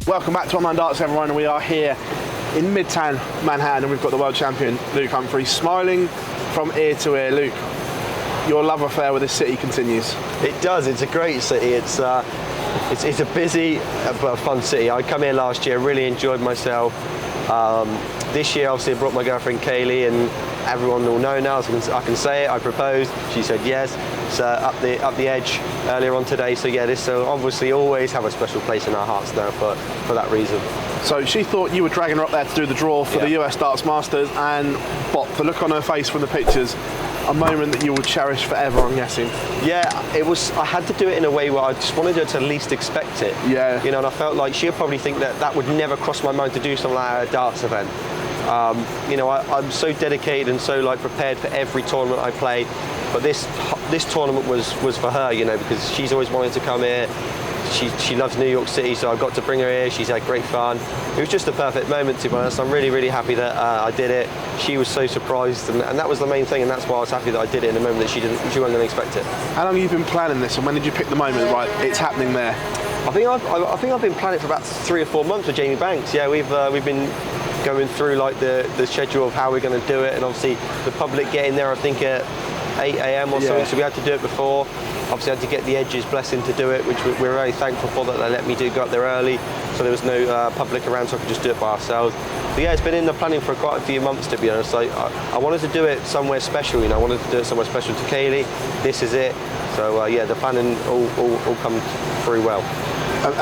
Welcome back to Online Darts, everyone, and we are here in Midtown Manhattan, and we've got the world champion Luke Humphries smiling from ear to ear. Luke, your love affair with this city continues. It does. It's a great city. It's a busy but fun city. I come here last year, really enjoyed myself. This year, obviously, I brought my girlfriend Kaylee, and everyone will know now. So I can say it. I proposed. She said yes. So up the edge earlier on today. So yeah, this will obviously always have a special place in our hearts now for that reason. So she thought you were dragging her up there to do the draw for the US Darts Masters, and the look on her face from the pictures, a moment that you will cherish forever, I'm guessing. Yeah, it was. I had to do it in a way where I just wanted her to at least expect it. Yeah. You know, and I felt like she'll probably think that would never cross my mind to do something like at a darts event. You know, I'm so dedicated and so prepared for every tournament I play, but this tournament was for her, you know, because she's always wanted to come here. She loves New York City, so I got to bring her here. She's had great fun. It was just a perfect moment, to be honest. I'm really, really happy that I did it. She was so surprised, and that was the main thing, and that's why I was happy that I did it in a moment that she wasn't going to expect it. How long have you been planning this, and when did you pick the moment? Right, it's happening there. I think I've been planning for about 3 or 4 months with Jamie Banks. Yeah, we've been going through the schedule of how we're going to do it, and obviously the public getting there, I think at 8 a.m. or something, so we had to do it before. Obviously I had to get the Edge's blessing to do it, which we're very thankful for, that they let me go up there early, so there was no public around, so I could just do it by ourselves. But yeah, it's been in the planning for quite a few months, to be honest. I wanted to do it somewhere special, you know. I wanted to do it somewhere special to Kaylee. This is it. So yeah, the planning all come through well.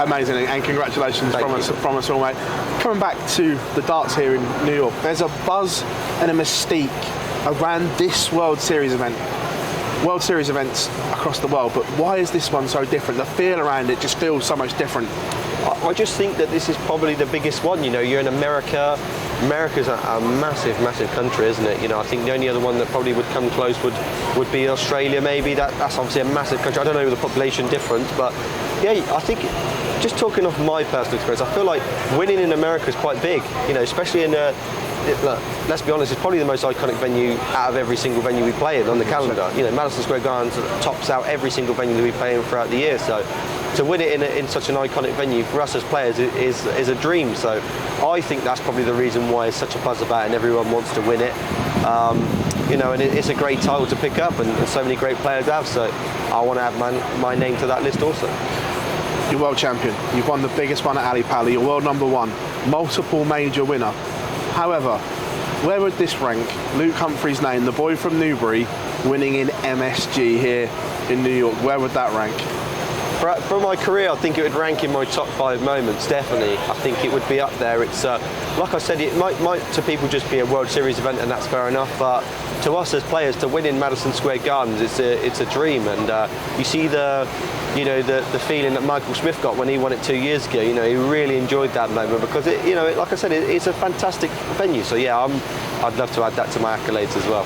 Amazing, and congratulations from us all, mate. Coming back to the darts here in New York, there's a buzz and a mystique around this World Series event. World Series events across the world, but why is this one so different? The feel around it just feels so much different. I just think that this is probably the biggest one. You know, you're in America. America's a massive, massive country, isn't it? You know, I think the only other one that probably would come close would be Australia, maybe. That's obviously a massive country. I don't know the population difference, but yeah, I think, just talking off my personal experience, I feel like winning in America is quite big. You know, especially in look, let's be honest, it's probably the most iconic venue out of every single venue we play in on the calendar. You know, Madison Square Garden tops out every single venue that we play in throughout the year. So to win it in such an iconic venue for us as players is a dream. So I think that's probably the reason why it's such a buzz about it and everyone wants to win it. You know, and it's a great title to pick up, and so many great players have. So I want to add my name to that list also. You're world champion. You've won the biggest one at Ali Pali. You're world #1, multiple major winner. However, where would this rank Luke Humphries' name, the boy from Newbury, winning in MSG here in New York? Where would that rank? For my career, I think it would rank in my top 5 moments, definitely. I think it would be up there. It's like I said, it might to people just be a World Series event, and that's fair enough, but to us as players, to win in Madison Square Gardens, it's a dream. And you see the feeling that Michael Smith got when he won it 2 years ago. You know, he really enjoyed that moment, because like I said, it's a fantastic venue. So yeah, I'd love to add that to my accolades as well.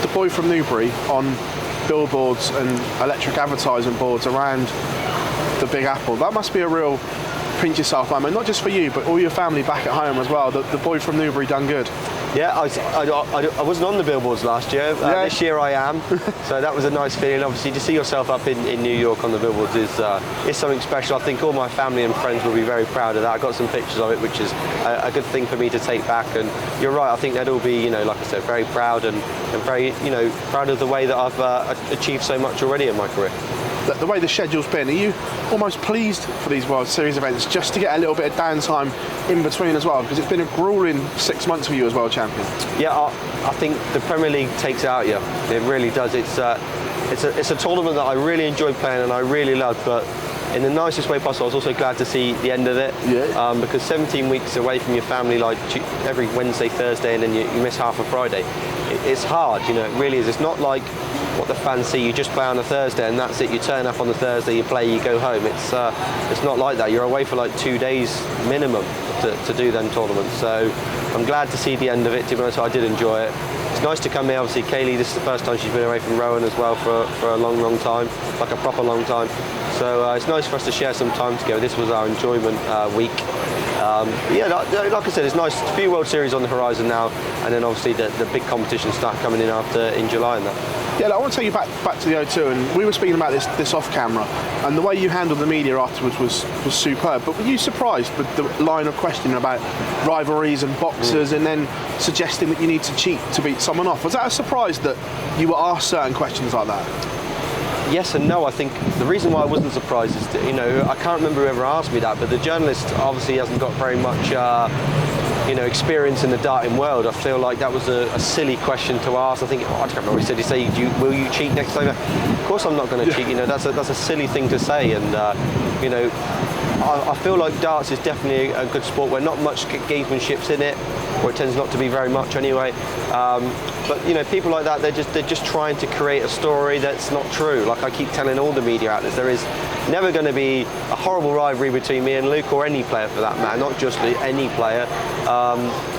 The boy from Newbury on billboards and electric advertising boards around the Big Apple, that must be a real pinch yourself moment, not just for you, but all your family back at home as well. The boy from Newbury done good. Yeah, I wasn't on the billboards last year. This year I am, so that was a nice feeling. Obviously, to see yourself up in New York on the billboards is something special. I think all my family and friends will be very proud of that. I got some pictures of it, which is a good thing for me to take back. And you're right, I think they'd all be, you know, like I said, very proud and very, you know, proud of the way that I've achieved so much already in my career. The way the schedule's been, are you almost pleased for these World Series events just to get a little bit of downtime in between as well? Because it's been a grueling 6 months for you as world champion. Yeah, I think the Premier League takes out you. It really does. It's a tournament that I really enjoyed playing and I really loved, but in the nicest way possible. I was also glad to see the end of it. Yeah. Because 17 weeks away from your family, like every Wednesday, Thursday, and then you miss half a Friday. It's hard, you know, it really is. It's not like what the fans see. You just play on a Thursday and that's it. You turn up on the Thursday, you play, you go home. It's not like that. You're away for like 2 days minimum to do them tournaments. So I'm glad to see the end of it, to be honest. I did enjoy it. It's nice to come here. Obviously, Kaylee, this is the first time she's been away from Rowan as well for a long, long time. like a proper long time. So it's nice for us to share some time together. This was our enjoyment week. Yeah, like I said, it's nice. A few World Series on the horizon now, and then obviously the big competitions start coming in in July and that. Yeah, I want to take you back to the O2, and we were speaking about this off camera, and the way you handled the media afterwards was superb. But were you surprised with the line of questioning about rivalries and boxers, and then suggesting that you need to cheat to beat someone off? Was that a surprise that you were asked certain questions like that? Yes and no. I think the reason why I wasn't surprised is that, I can't remember who ever asked me that, but the journalist obviously hasn't got very much experience in the darting world. I feel like that was a silly question to ask. I think, I can't remember what he said. Will you cheat next time? Of course I'm not going to cheat. That's a silly thing to say. And I feel like darts is definitely a good sport where not much gamesmanship's in it, or it tends not to be very much anyway. But people like that, they're just trying to create a story that's not true. Like I keep telling all the media outlets, there is never going to be a horrible rivalry between me and Luke, or any player for that matter, not just any player,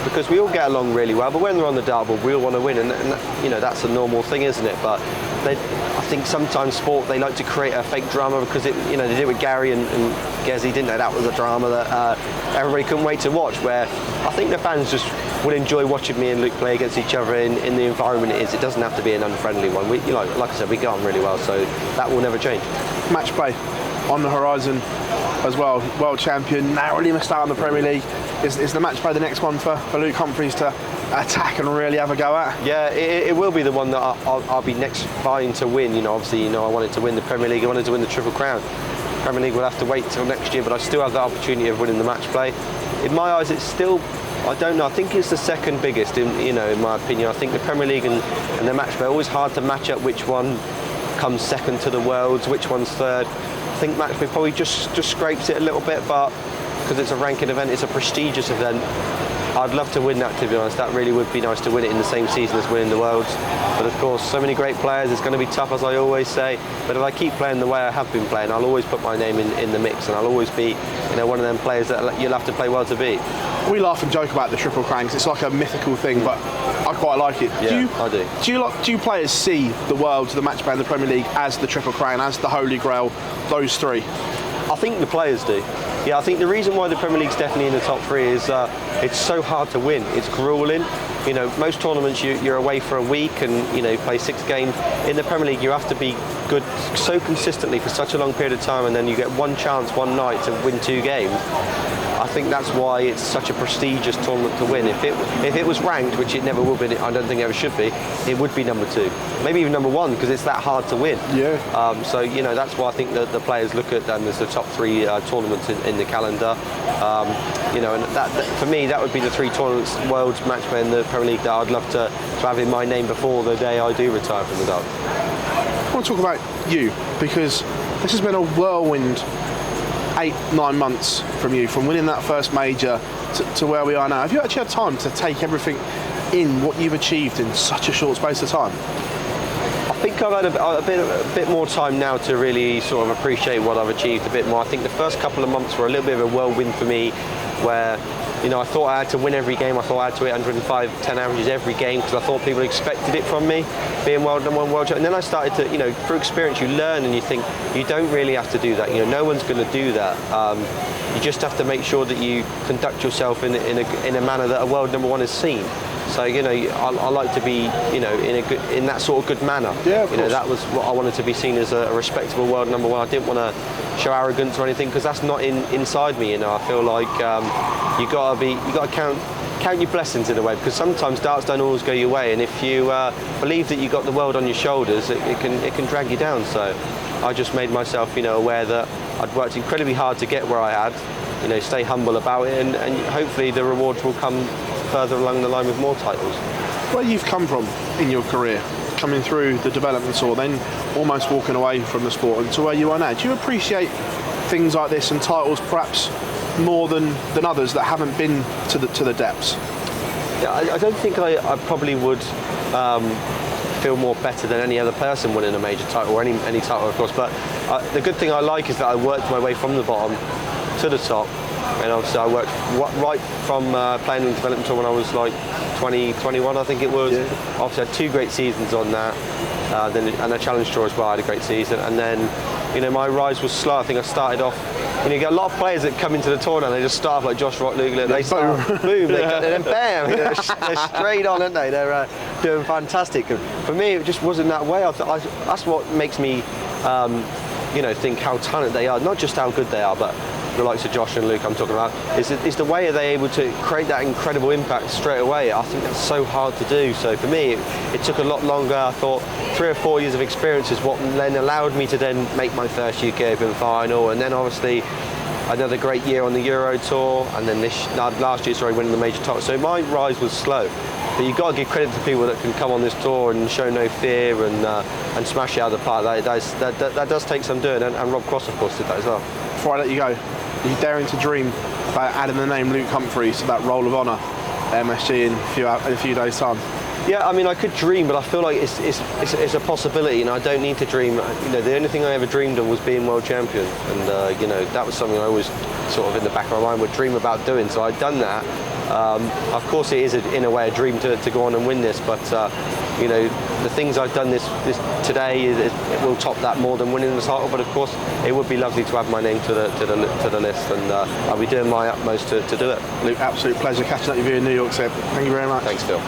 because we all get along really well. But when they're on the dartboard, we all want to win, and that's a normal thing, isn't it? But I think sometimes sport, they like to create a fake drama, because they did it with Gary and Gezi, didn't they? That was a drama that everybody couldn't wait to watch, where I think the fans just will enjoy watching me and Luke play against each other in the environment it is. It doesn't have to be an unfriendly one. We, like I said, we get on really well, so that will never change. Match play on the horizon as well. World champion, narrowly missed out on the Premier League. Is the match play the next one for Luke Humphries to attack and really have a go at? Yeah, it will be the one that I'll be next vying to win. Obviously, I wanted to win the Premier League, I wanted to win the Triple Crown. Premier League will have to wait till next year, but I still have the opportunity of winning the match play. In my eyes, it's still, I don't know, I think it's the second biggest in my opinion. I think the Premier League and the match play are always hard to match up which one comes second to the Worlds, which one's third. I think match play probably just scrapes it a little bit, but because it's a ranking event, it's a prestigious event. I'd love to win that, to be honest. That really would be nice to win it in the same season as winning the Worlds. But of course, so many great players, it's going to be tough, as I always say. But if I keep playing the way I have been playing, I'll always put my name in the mix, and I'll always be one of them players that you'll have to play well to beat. We laugh and joke about the Triple Crown because it's like a mythical thing, but I quite like it. Yeah, I do. Do you players see the Worlds, the match play and the Premier League as the Triple Crown, as the Holy Grail, those three? I think the players do. Yeah, I think the reason why the Premier League's definitely in the top three is it's so hard to win. It's grueling. Most tournaments you're away for a week and you play 6 games. In the Premier League, you have to be good so consistently for such a long period of time, and then you get one chance one night to win 2 games. I think that's why it's such a prestigious tournament to win. If it was ranked, which it never will be, I don't think it ever should be, it would be number 2, maybe even number 1, because it's that hard to win. Yeah. So that's why I think that the players look at them as the top 3 tournaments in the calendar. And that for me, that would be the 3 tournaments, Worlds, match play, and the Premier League, that I'd love to have in my name before the day I do retire from the darts. I want to talk about you, because this has been a whirlwind 8-9 months from you, from winning that first major to where we are now. Have you actually had time to take everything in, what you've achieved in such a short space of time? I think I've had a bit more time now to really sort of appreciate what I've achieved a bit more. I think the first couple of months were a little bit of a whirlwind for me, where I thought I had to win every game. I thought I had to hit 105, 10 averages every game, because I thought people expected it from me, being number one world champion. And then I started to, through experience, you learn and you think you don't really have to do that. No one's going to do that. You just have to make sure that you conduct yourself in a manner that a world number one is seen. So I like to be in that sort of good manner. Yeah, of course. That was what I wanted to be seen as a respectable world number one. I didn't want to show arrogance or anything, because that's not inside me. I feel like you got to count your blessings in a way, because sometimes darts don't always go your way, and if you believe that you got the world on your shoulders, it can drag you down. So I just made myself aware that I'd worked incredibly hard to get where I had. Stay humble about it, and hopefully the rewards will come further along the line with more titles. Where you've come from in your career, coming through the development tour, then almost walking away from the sport, and to where you are now, do you appreciate things like this and titles perhaps more than others that haven't been to the depths? Yeah, I don't think I probably would feel more better than any other person winning a major title, or any title, of course. But the good thing I like is that I worked my way from the bottom to the top. And obviously I worked right from playing in the development tour when I was like 20, 21, I think it was. Yeah. Obviously I had 2 great seasons on that. and a challenge tour as well. I had a great season, and then my rise was slow. I think I started off. You get a lot of players that come into the tournament and they just start off like Josh Rockluger. They start, boom, and then bam, they're straight on, aren't they? They're doing fantastic. And for me, it just wasn't that way. That's what makes me, think how talented they are. Not just how good they are, but the likes of Josh and Luke I'm talking about, is the way are they able to create that incredible impact straight away. I think that's so hard to do. So for me, it took a lot longer. I thought 3 or 4 years of experience is what then allowed me to then make my first UK Open final, and then obviously another great year on the Euro Tour, and then last year, winning the major title. So my rise was slow. But you've got to give credit to people that can come on this tour and show no fear and smash it out of the park. That does take some doing, and Rob Cross, of course, did that as well. Before I let you go, are you daring to dream about adding the name Luke Humphries to that Roll of Honour at MSG in a few days' time? Yeah, I mean, I could dream, but I feel like it's a possibility, and I don't need to dream. The only thing I ever dreamed of was being world champion, and that was something I always sort of in the back of my mind would dream about doing. So I'd done that. Of course, it is in a way a dream to go on and win this, but the things I've done this today, it will top that more than winning the title. But of course, it would be lovely to add my name to the list, and I'll be doing my utmost to do it. Luke, absolute pleasure catching up with you in New York, Seb. Thank you very much. Thanks, Phil.